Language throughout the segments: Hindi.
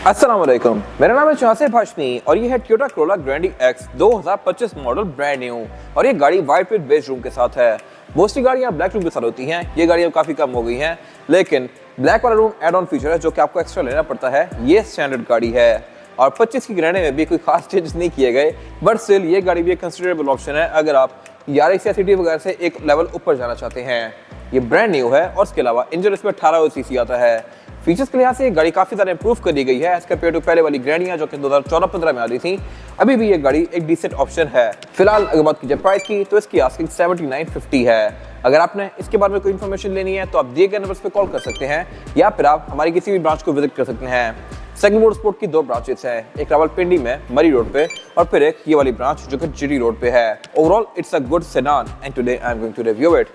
अस्सलाम वालेकुम, मेरा नाम है शासिफ हाशमी और ये है Toyota Corolla Grande X 2025 model brand new. और ये गाड़ी वाइट विद बेज रूम के साथ है। मोस्टली गाड़ियाँ ब्लैक रूम के साथ होती हैं, ये गाड़ियाँ काफ़ी कम हो गई हैं, लेकिन ब्लैक वाला रूम एड ऑन फीचर है जो कि आपको एक्स्ट्रा लेना पड़ता है। ये स्टैंडर्ड गाड़ी है और 25 की ग्रैंडी में भी कोई खास चेंज नहीं किए गए, बट स्टिल ये गाड़ी भी एक कंसिडरेबल ऑप्शन है अगर आप यारिस या सिटी वगैरह से एक लेवल ऊपर जाना चाहते हैं। ये ब्रांड न्यू है और इसके अलावा इंजन इसमें 18 सीसी आता है। फीचर्स के लिहाज से ये गाड़ी काफ़ी ज़्यादा इंप्रूव कर दी गई है एज कम्पेयर टू पहले वाली ग्रैंडियाँ जो कि 2014-15 में आ रही थी। अभी भी ये गाड़ी एक डिसेंट ऑप्शन है। फिलहाल अगर बात कीजिए प्राइस की तो इसकी आस्किंग 7950 है। अगर आपने इसके बारे में कोई इन्फॉर्मेशन लेनी है तो आप दिए गए नंबर्स पे कॉल कर सकते हैं या फिर आप हमारी किसी भी ब्रांच को विजिट कर सकते हैं। सेकंड मोटरस्पोर्ट की दो ब्रांचेस हैं, एक रावलपिंडी में मरी रोड पे और फिर एक ये वाली ब्रांच जो कि जीटी रोड पे है। Overall it's a good sedan and today I am going to review it.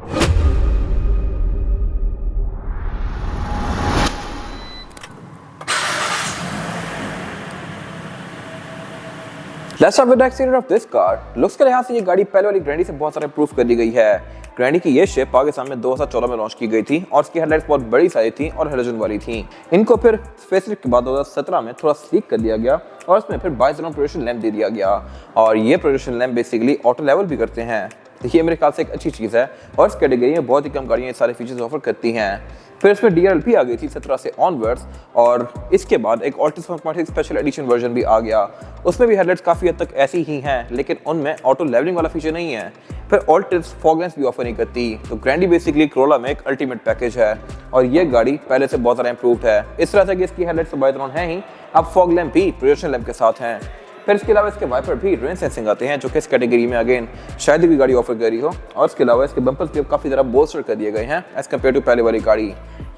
Let's start with the exterior of this car. लुक्स के लिहाज से ये गाड़ी पहले वाली ग्रैंडी से बहुत सारा इंप्रूव कर दी गई है। ग्रैंडी की ये शेप पाकिस्तान में 2014 में लॉन्च की गई थी और इसकी हेडलाइट्स बहुत बड़ी साइज थी और हेलोजन वाली थी। इनको फिर फेसलिफ्ट के बाद 2017 में थोड़ा स्लीक कर दिया गया और इसमें फिर 22 प्रोजेक्शन लैंप दे दिया गया और ये projection lamp basically auto level भी करते हैं। ये मेरे ख्याल से एक अच्छी चीज़ है और इस कैटेगरी में बहुत ही कम गाड़ियाँ ये सारे फीचर्स ऑफर करती हैं। फिर इसमें DRL आ गई थी 17 से ऑनवर्ड्स और इसके बाद एक ऑल्टिस 1.6 स्पेशल एडिशन वर्जन भी आ गया। उसमें भी हेडलाइट्स काफ़ी हद तक ऐसी ही हैं, लेकिन उनमें ऑटो लेवलिंग वाला फीचर नहीं है। फिर ऑल्टिस फॉग लैंप्स भी ऑफर नहीं करती। तो ग्रैंडी बेसिकली कोरोला में एक अल्टीमेट पैकेज है और ये गाड़ी पहले से बहुत ज़्यादा इंप्रूव्ड है। इस तरह से कि इसकी हेडलाइट्स तो बाय है ही, अब फॉग लैंप भी प्रोजेक्शन लैंप के साथ हैं। फिर इसके अलावा इसके वाइपर भी रेन सेंसिंग आते हैं जो कि इस कैटेगरी में अगेन शायद ही गाड़ी ऑफर कर रही हो। और इसके अलावा इसके बम्पर्स भी काफ़ी ज़्यादा बोल्स्टर कर दिए गए हैं एज कम्पेयर टू पहले वाली गाड़ी।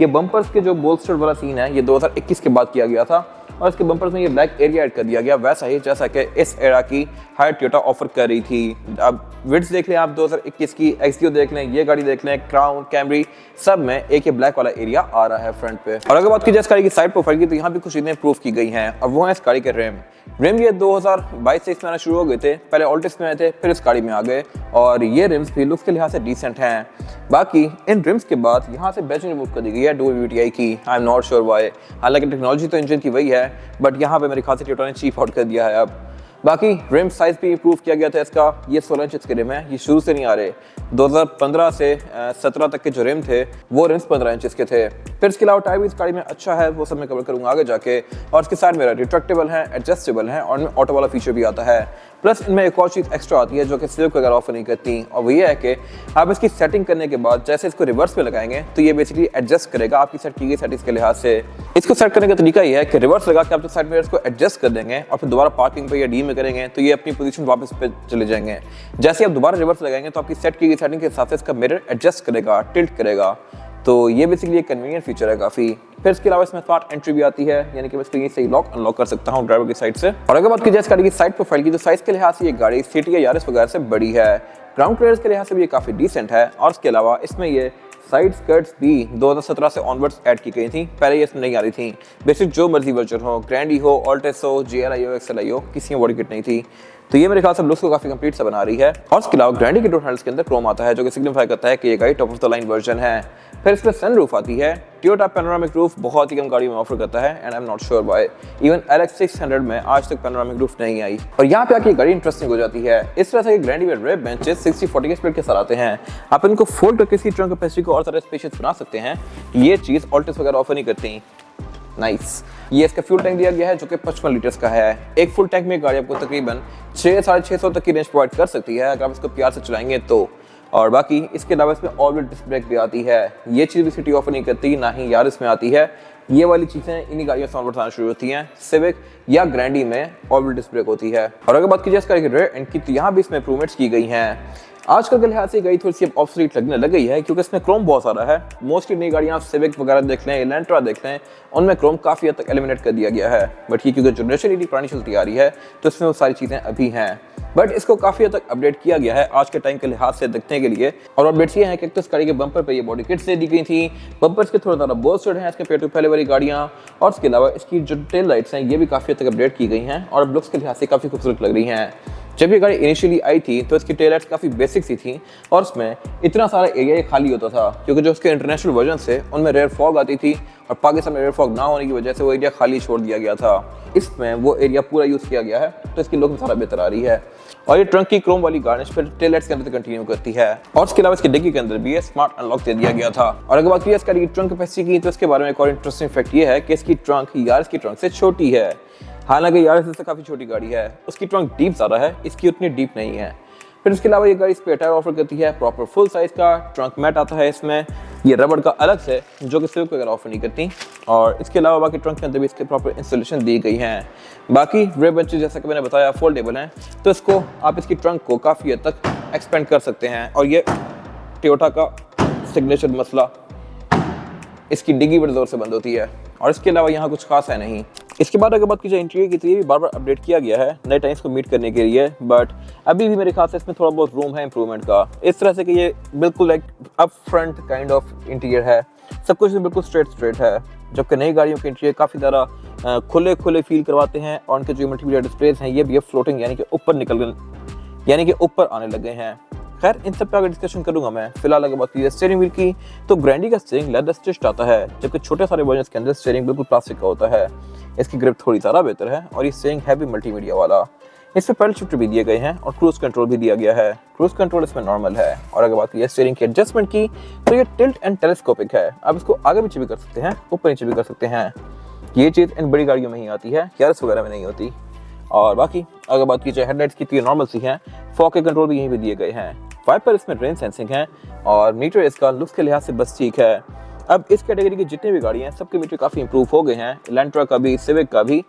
ये बम्पर्स के जो बोल्स्टर वाला सीन है ये 2021 के बाद किया गया था और इसके बम्पर्स में ये ब्लैक एरिया ऐड कर दिया गया, वैसा ही जैसा कि इस एरा की हायर टोयोटा ऑफर कर रही थी। अब विड्स देख लें आप 2021 की, एक्सटीओ देख लें, ये गाड़ी देख लें, क्राउन, कैमरी, सब में एक ये ब्लैक वाला एरिया आ रहा है फ्रंट पे। और अगर बात की जाए इस गाड़ी की साइड प्रोफाइल की तो यहाँ भी कुछ चीज़ें इंप्रूव की गई हैं और वो है इस गाड़ी के रिम ये 2022 से इसमें आना शुरू हो गए थे। पहले ऑल्टिस में आए थे, फिर इस गाड़ी में आ गए और ये रिम्स भी लुक्स के लिहाज से डिसेंट हैं। बाकी इन रिम्स के बाद यहाँ से बैच रिमूव कर दी गई है डुअल VVT की। I am not sure why, हालांकि टेक्नोलॉजी तो इंजन की वही है, बट यहाँ पे मेरे ख्याल से टोयोटा ने चीप आउट कर दिया है। अब बाकी रिम साइज भी इंप्रूव किया गया था इसका। ये 16 इंच के रिम है, ये शुरू से नहीं आ रहे। 2015 से 17 तक के जो रिम थे वो रिम्स 15 इंच के थे। फिर इसके अलावा टायर भी इस गाड़ी में अच्छा है, वो सब मैं कवर करूँगा आगे जाके। और इसके साइड मेरा रिट्रैक्टेबल है, एडजस्टेबल है और ऑटो वाला फीचर भी आता है। प्लस इनमें एक और चीज़ एक्स्ट्रा आती है जो कि स्विफ्ट वगैरह ऑफर नहीं करती और वो ये है कि आप इसकी सेटिंग करने के बाद जैसे इसको रिवर्स पे लगाएंगे तो ये बेसिकली एडजस्ट करेगा आपकी सेट की गई सेटिंग्स के लिहाज से। इसको सेट करने का तरीका ये है कि रिवर्स लगा के आप साइड मिरर्स को एडजस्ट कर देंगे और फिर दोबारा पार्किंग पे या डी में करेंगे तो ये अपनी पोजीशन वापस पे चले जाएंगे। जैसे आप दोबारा रिवर्स लगाएंगे तो आपकी सेट की गई सेटिंग के हिसाब से इसका मिरर एडजस्ट करेगा, टिल्ट करेगा। तो ये बेसिकली एक कन्वीनियंट फीचर है काफ़ी। फिर इसके अलावा इसमें स्मार्ट एंट्री भी आती है, यानी कि मैं इसको यहीं से लॉक अनलॉक कर सकता हूँ ड्राइवर की साइड से। और अगर बात की जाए इस गाड़ी की साइड प्रोफाइल की तो साइज के लिहाज से ये गाड़ी सिटी या यारिस वगैरह से बड़ी है। ग्राउंड क्लियरेंस के लिहाज से भी ये काफ़ी डिसेंट है और इसके अलावा इसमें ये साइड स्कर्ट्स भी 2017 से ऑनवर्ड्स ऐड की गई थी, पहले ये इसमें नहीं आ रही थी। बेसिक जो मर्जी वर्जन हो, ग्रैंडी हो, ऑल्टिस हो, GLI हो, XLI हो, किसी में बॉडी किट नहीं थी। तो ये मेरे ख्याल से लुक्स को काफ़ी कंप्लीट सा बना रही है। और इसके अलावा ग्रैंडी के डोर हैंडल्स के अंदर क्रोम आता है जो कि सिग्निफाई करता है कि ये गाड़ी top of the line version है। फिर इसमें सनरूफ आती है। टोयोटा पैनोरामिक रूफ बहुत ही कम गाड़ियों में ऑफर करता है and I am not sure why. Even LX 600 में आज तक पैनोरामिक रूफ नहीं आई और यहाँ पे आके गाड़ी इंटरेस्टिंग हो जाती है। इस तरह से ग्रैंडी में रेयर बेंचेस 60-40 के स्प्लिट के साथ आते हैं। आप इनको फोल्ड करके इसकी ट्रंक कैपेसिटी को और ज़्यादा स्पेशियस बना सकते हैं। ये चीज़ ऑल्टिस वगैरह ऑफर नहीं करती। नाइस। ये इसका फ्यूल टैंक दिया गया है जो कि 55 लीटर्स का है। एक फुल टैंक में गाड़ी आपको तकरीबन 600-650 तक की रेंज प्रोवाइड कर सकती है अगर आप इसको प्यार से चलाएंगे तो। और बाकी इसके अलावा इसमें ऑल व्हील डिस्क ब्रेक भी आती है। ये चीज़ भी सिटी ऑफर नहीं करती, ना ही यारिस में आती है। ये वाली चीज़ें इन्हीं गाड़ियों से ऑनवर्ड आना शुरू होती हैं। सिविक या ग्रैंडी में ऑल व्हील डिस्क ब्रेक होती है। और अगर बात की जाए इसका रेयर एंड की तो यहाँ भी इसमें इंप्रूवमेंट्स की गई हैं। आजकल के लिहाज से गाड़ी थोड़ी सी ऑब्सोलीट लगने लग गई है क्योंकि इसमें क्रोम बहुत सारा है। मोस्टली नई गाड़ियाँ आप सिविक वगैरह देख लें, एलेंट्रा देख लें, उनमें क्रोम काफ़ी हद तक एलिमिनेट कर दिया गया है। बट ये क्योंकि जनरेशन इतनी पुरानी चलती आ रही है तो इसमें वो सारी चीज़ें अभी हैं, बट इसको काफ़ी हद तक अपडेट किया गया है आज के टाइम के लिहाज से देखने के लिए। और अपडेट्स ये हैं कि तो इस गाड़ी के बम्पर पर ये बॉडी किट्स दे दी गई थी। बम्पर्स के थोड़ा ज़्यादा बोल्स्टर्ड हैं इसके पेयर टू पहले वाली गाड़ियाँ। और इसके अलावा इसकी जो टेल लाइट्स हैं ये भी काफ़ी हद तक अपडेट की गई हैं और अब लुक्स के लिहाज से काफ़ी खूबसूरत लग रही हैं। जब ये गाड़ी इनिशियली आई थी तो इसकी टेल लाइट्स काफ़ी बेसिक सी थी और उसमें इतना सारा एरिया खाली होता था क्योंकि जो उसके इंटरनेशनल वर्जन से उनमें रेयर फॉग आती थी और पाकिस्तान में रेयर फॉग ना होने की वजह से वो एरिया खाली छोड़ दिया गया था। इसमें वो एरिया पूरा यूज़ किया गया है तो इसकी लुक सारा बेहतर आ रही है और ये ट्रंक की क्रोम वाली गार्निश फिर टेल लाइट्स के अंदर कंटिन्यू करती है। और इसके अलावा इसके डिग्गी के अंदर भी स्मार्ट अनलॉक दे दिया गया था। और अगर बात की इसका ट्रंक कैपेसिटी की तो इसके बारे में एक और इंटरेस्टिंग फैक्ट ये है कि इसकी ट्रंक यारिस की ट्रंक से छोटी है। हालांकि यारिस इससे काफ़ी छोटी गाड़ी है, उसकी ट्रंक डीप ज़्यादा है, इसकी उतनी डीप नहीं है। फिर इसके अलावा ये गाड़ी इस पे टायर ऑफर करती है, प्रॉपर फुल साइज का ट्रंक मैट आता है इसमें, ये रबड़ का अलग से जो कि सिविक वगैरह ऑफर नहीं करती। और इसके अलावा बाकी ट्रंक के अंदर भी इसके प्रॉपर इंस्टॉलेशन दी गई हैं। बाकी रेयर बेंचेस जैसा कि मैंने बताया फोल्डेबल हैं तो इसको आप इसकी ट्रंक को काफ़ी हद तक एक्सपेंड कर सकते हैं। और ये टोयोटा का सिग्नेचर मसला, इसकी डिग्गी बड़े ज़ोर से बंद होती है और इसके अलावा यहाँ कुछ खास है नहीं। इसके बाद अगर बात की जाए इंटीरियर की तो ये भी बार बार अपडेट किया गया है नए टाइम्स को मीट करने के लिए, बट अभी भी मेरे ख्याल से इसमें थोड़ा बहुत रूम है इंप्रूवमेंट का। इस तरह से कि ये बिल्कुल एक up front kind of interior है, सब कुछ बिल्कुल स्ट्रेट है, जबकि नई गाड़ियों के इंटीरियर काफ़ी ज़्यादा खुले फील करवाते हैं और उनके जो मल्टीमीडिया डिस्प्लेज हैं ये भी फ्लोटिंग यानी कि ऊपर आने लगे हैं। खैर इन सब पे अगर डिस्कशन करूंगा मैं। फिलहाल अगर बात की स्टीयरिंग व्हील की तो ग्रैंडी का स्टीयरिंग लेदर स्टिच्ड आता है, जबकि छोटे सारे वर्जन के अंदर स्टीयरिंग बिल्कुल प्लास्टिक का होता है। इसकी ग्रिप थोड़ी ज़्यादा बेहतर है और ये स्टीयरिंग है भी मल्टीमीडिया वाला। इसमें पैडल शिफ्टर भी दिए गए हैं और क्रूज कंट्रोल भी दिया गया है। क्रूज कंट्रोल इसमें नॉर्मल है। और अगर बात की स्टीयरिंग की एडजस्टमेंट की तो ये टिल्ट एंड टेलीस्कोपिक है, आप इसको आगे पीछे भी कर सकते हैं, ऊपर नीचे भी कर सकते हैं। ये चीज़ इन बड़ी गाड़ियों में ही आती है, यारिस वगैरह में नहीं होती। और बाकी अगर बात की जाए हेडलाइट्स की तो ये नॉर्मल सी हैं, फॉग के कंट्रोल भी यहीं पे दिए गए हैं। वाइपर इसमें रेन सेंसिंग है और मीटर इसका लुक्स के लिहाज से बस ठीक है। अब इस कैटेगरी की जितनी भी गाड़ियाँ हैं सबके मीटर काफ़ी इंप्रूव हो गए हैं, इलेंट्रा का भी, सिविक का भी।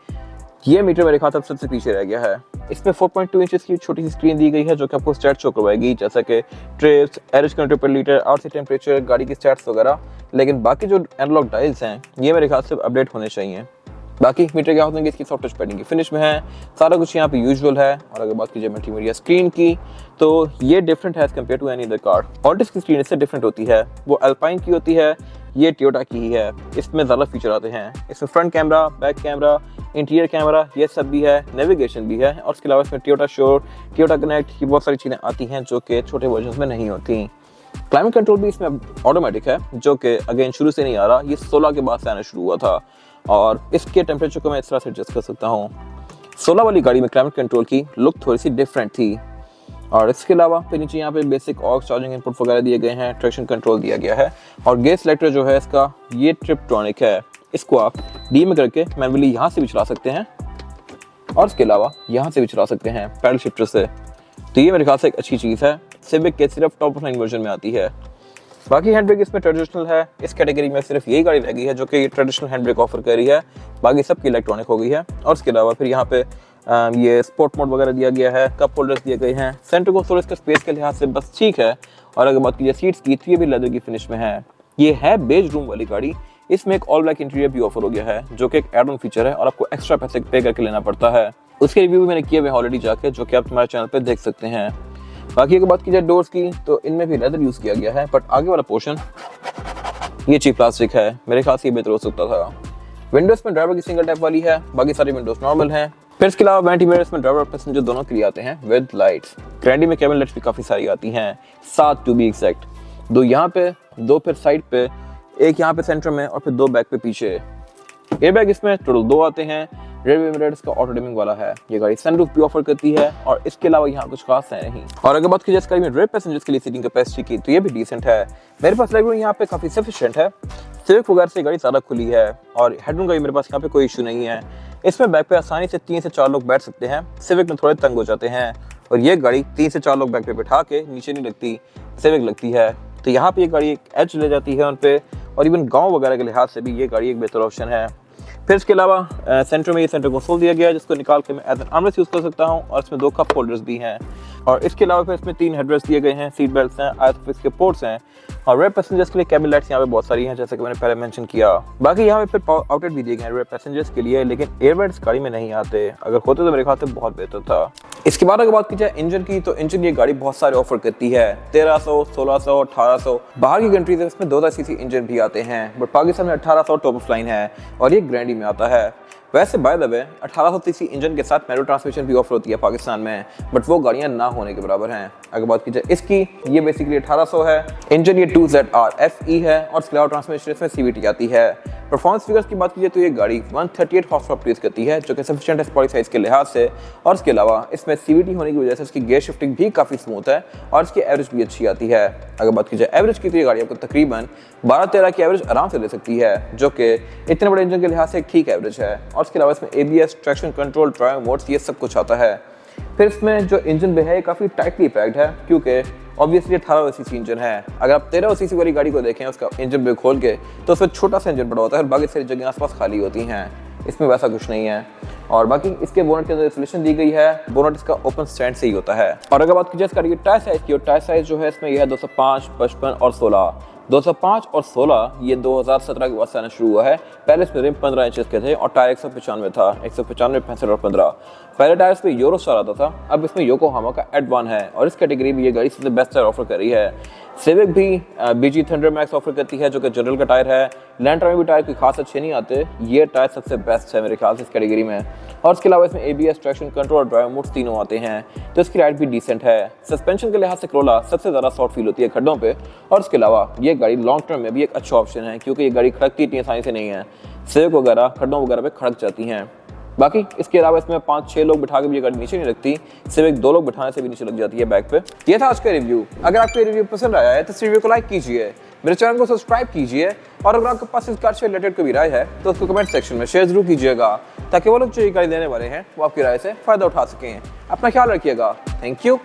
ये मीटर मेरे ख्याल से सबसे पीछे रह गया है। इसमें 4.2 इंचेस की छोटी सी स्क्रीन दी गई है जो कि आपको स्टैट्स शो करवाएगी, जैसा कि ट्रिप्स, एवरेज किलोमीटर पर लीटर, आरसी टेम्परेचर, गाड़ी की स्टैट्स वगैरह। लेकिन बाकी जो एनालॉग डायल्स हैं ये मेरे ख्याल से अपडेट होने चाहिए। बाकी मीटर क्या होते हैं इसकी सॉफ्ट टच पैडिंग की फिनिश में है, सारा कुछ यहाँ पे यूजुअल है। और अगर बात कीजिए मल्टीमीडिया स्क्रीन की तो ये डिफरेंट है as compare to any other car. Altis की स्क्रीन इससे डिफरेंट होती है, वो अल्पाइन की होती है, ये टोयोटा की ही है। इसमें ज़्यादा फीचर आते हैं, इसमें front camera, back camera, interior camera, ये सब भी है, नेविगेशन भी है। और इसके अलावा इसमें टोयोटा शोर, टोयोटा कनेक्ट की बहुत सारी चीज़ें आती हैं जो कि छोटे वर्जन में नहीं होती। क्लाइमेट कंट्रोल भी इसमें ऑटोमेटिक है जो कि अगेन शुरू से नहीं आ रहा, ये 16 के बाद से आना शुरू हुआ था। और इसके टेम्परेचर को मैं इस तरह से एडजस्ट कर सकता हूँ। 16 वाली गाड़ी में क्लाइमेट कंट्रोल की लुक थोड़ी सी डिफरेंट थी। और इसके अलावा फिर नीचे यहाँ पे बेसिक ऑक्स चार्जिंग इनपुट वगैरह दिए गए हैं, ट्रैक्शन कंट्रोल दिया गया है। और गेयर सेलेक्टर जो है इसका ये ट्रिप्टॉनिक है, इसको आप डी में करके मैनुअली यहाँ से भी चला सकते हैं और इसके अलावा यहाँ से भी चला सकते हैं पैडल शिफ्टर से। तो ये मेरे ख्याल से एक अच्छी चीज़ है, सिविक के सिर्फ टॉप ऑफ लाइन वर्जन में आती है। बाकी हैंड ब्रेक इसमें ट्रेडिशनल है, इस कैटेगरी में सिर्फ यही गाड़ी रह गई है जो कि ट्रेडिशनल हैंड ब्रेक ऑफर कर रही है, बाकी सबकी इलेक्ट्रॉनिक हो गई है। और इसके अलावा फिर यहाँ पे ये स्पोर्ट मोड वगैरह दिया गया है, कप होल्डर्स दिए गए हैं। सेंटर को स्टोरेज का स्पेस के लिहाज से बस ठीक है। और अगर बात कीजिए सीट्स की तो ये भी लेदर की फिनिश में है। ये है बेज रूम वाली गाड़ी, इसमें एक ऑल ब्लैक इंटीरियर भी ऑफर हो गया है जो कि एक एड ऑन फीचर है और आपको एक्स्ट्रा पैसे पे करके लेना पड़ता है। उसके रिव्यू भी मैंने किए हुए ऑलरेडी जाके, जो कि आप हमारे चैनल पर देख सकते हैं। बाकी अगर बात की जाए डोर्स की तो इनमें भी लेदर यूज़ किया गया है, बट आगे वाला पोर्शन ये चीप प्लास्टिक है, मेरे ख्याल से ये बेहतर हो सकता था। विंडोज में ड्राइवर की सिंगल टैप वाली है, बाकी सारी विंडोज नॉर्मल हैं। फिर इसके अलावा वेंटी मिरर्स में ड्राइवर और पैसेंजर दोनों के लिए आते हैं विद लाइट्स। ग्रैंडी में केबिन लाइट्स भी काफ़ी सारी आती हैं, 7 टू बी एग्जैक्ट। 2 यहाँ पे, 2 फिर साइड पे, 1 यहाँ पे सेंटर में और फिर 2 बैक पे पीछे। एयरबैग इसमें टोटल 2 आते हैं। रेयर मिरर्स का ऑटो डिमिंग वाला है, ये गाड़ी सनरूफ भी ऑफर करती है और इसके अलावा यहाँ कुछ खास है नहीं। और अगर बात की जाए इस गाड़ी में रेयर पैसेंजर्स के लिए सीटिंग कैपेसिटी की तो ये भी डिसेंट है, मेरे पास लेग रूम यहाँ पे काफ़ी सफिशिएंट है। सिविक वगैरह से गाड़ी ज़्यादा खुली है और हेडरूम का भी मेरे पास यहाँ पे कोई इशू नहीं है। इसमें बैक पे आसानी से 3 से 4 लोग बैठ सकते हैं, सिविक में थोड़े तंग हो जाते हैं। और ये गाड़ी 3 से 4 लोग बैक पे बैठा के नीचे नहीं लगती, सिविक लगती है। तो यहाँ पे ये गाड़ी एक एज ले जाती है उन पे, और इवन गाँव वगैरह के लिहाज से भी ये गाड़ी एक बेहतर ऑप्शन है। फिर इसके अलावा सेंटर में ये सेंटर कंसोल दिया गया है जिसको निकाल के मैं एज एन आर्मरेस्ट यूज़ कर सकता हूँ और इसमें 2 कप होल्डर्स भी हैं। और इसके अलावा फिर इसमें 3 हेडरेस्ट दिए गए हैं, सीट बेल्ट्स हैं, आइसोफिक्स के पोर्ट्स हैं और रेयर पैसेंजर्स के लिए कैबिन लाइट्स यहाँ पे बहुत सारी हैं जैसे कि मैंने पहले मेंशन किया। बाकी यहाँ पे फिर आउटलेट भी दिए गए हैं रेयर पैसेंजर्स के लिए, लेकिन एयरबैग्स गाड़ी में नहीं आते, अगर होते तो मेरे ख्याल से बहुत बेहतर था। इसके बाद अगर बात की जाए इंजन की तो इंजन ये गाड़ी बहुत सारे ऑफर करती है, 1300, 1600, 1800। बाहर की कंट्रीज में इसमें 2000 सीसी इंजन भी आते हैं, बट पाकिस्तान में 1800 टॉप ऑफ लाइन है और ये ग्रैंडी में आता है। वैसे by the way 1800 CC engine के साथ मैनुअल ट्रांसमिशन भी ऑफर होती है पाकिस्तान में, बट वो गाड़ियां ना होने के बराबर हैं। अगर बात की जाए इसकी, ये बेसिकली 1800 है, इंजन ये 2ZR-FE है और इसके अलावा ट्रांसमिशन इसमें CVT आती है। परफॉर्मेंस फिगर्स की बात कीजिए तो ये गाड़ी 138 हॉर्स पावर प्रोड्यूस करती है, जो कि सफिशिएंट है स्पॉडी साइज के लिहाज से, और इसके अलावा इसमें CVT होने की वजह से इसकी गियर शिफ्टिंग भी काफ़ी स्मूथ है और इसकी एवरेज भी अच्छी आती है। अगर बात की जाए एवरेज की तो ये गाड़ी आपको तकरीबन 12-13 की एवरेज आराम से ले सकती है, जो कि इतने बड़े इंजन के लिहाज से एक ठीक एवरेज है। और इसके अलावा इसमें ABS, traction control, drive modes, ये सब कुछ आता है। फिर इसमें जो इंजन भी है ये काफ़ी टाइटली पैक्ड है, क्योंकि ऑब्वियसली 1800 सीसी इंजन है। अगर आप 1300 सीसी वाली गाड़ी को देखें उसका इंजन भी खोल के, तो उसमें छोटा सा इंजन बड़ा होता है और बाकी सारी जगह आसपास खाली होती हैं। इसमें वैसा कुछ नहीं है। और बाकी इसके बोनट के अंदर इंसुलेशन दी गई है, बोनट इसका ओपन स्टैंड से ही होता है। और अगर बात की जाए इसका टायर साइज की, और टायर साइज जो है इसमें यह है 205, 55 और 16। 205 और 16 ये 2017 के बाद से आना शुरू हुआ है। पहले इसमें रिम 15 इंचेस के थे और टायर 195 था, 195, 65 और 15। पहले टायर्स पे यूरो स्टार आता था, अब इसमें योकोहामा का एड1 है और इस कैटेगरी में ये गाड़ी सबसे बेस्ट टायर ऑफर कर रही है। सिविक भी BG थंडर मैक्स ऑफर करती है, जो कि जनरल का टायर है। लैंडर में भी टायर कोई खास अच्छे नहीं आते, ये टायर सबसे बेस्ट है मेरे ख्याल से इस कैटेगरी में। और इसके अलावा इसमें ABS, ट्रैक्शन कंट्रोल और ड्राइव मोड्स तीनों आते हैं, तो इसकी राइड भी डिसेंट है। सस्पेंशन के लिहाज से Corolla सबसे ज़्यादा सॉफ्ट फील होती है खड्डों पे, और इसके अलावा ये गाड़ी लॉन्ग टर्म में भी एक अच्छा ऑप्शन है, क्योंकि ये गाड़ी खड़कती इतनी आसानी से नहीं है। सिविक वगैरह खड्डों वगैरह पे खड़क जाती हैं। बाकी इसके अलावा इसमें 5-6 लोग बिठा के भी ये गाड़ी नीचे नहीं लगती, सिर्फ 2 लोग बिठाने से भी नीचे लग जाती है बैक पे। ये था आज का रिव्यू। अगर आपको ये रिव्यू पसंद आया है तो इस रिव्यू को लाइक कीजिए, मेरे चैनल को सब्सक्राइब कीजिए, और अगर आपके पास इस कार से रिलेटेड कोई राय है तो उसको कमेंट सेक्शन में शेयर जरूर कीजिएगा, ताकि वो लोग जो ये गाड़ी देने वाले हैं वो आपकी राय से फायदा उठा सकें। अपना ख्याल रखिएगा। Thank you.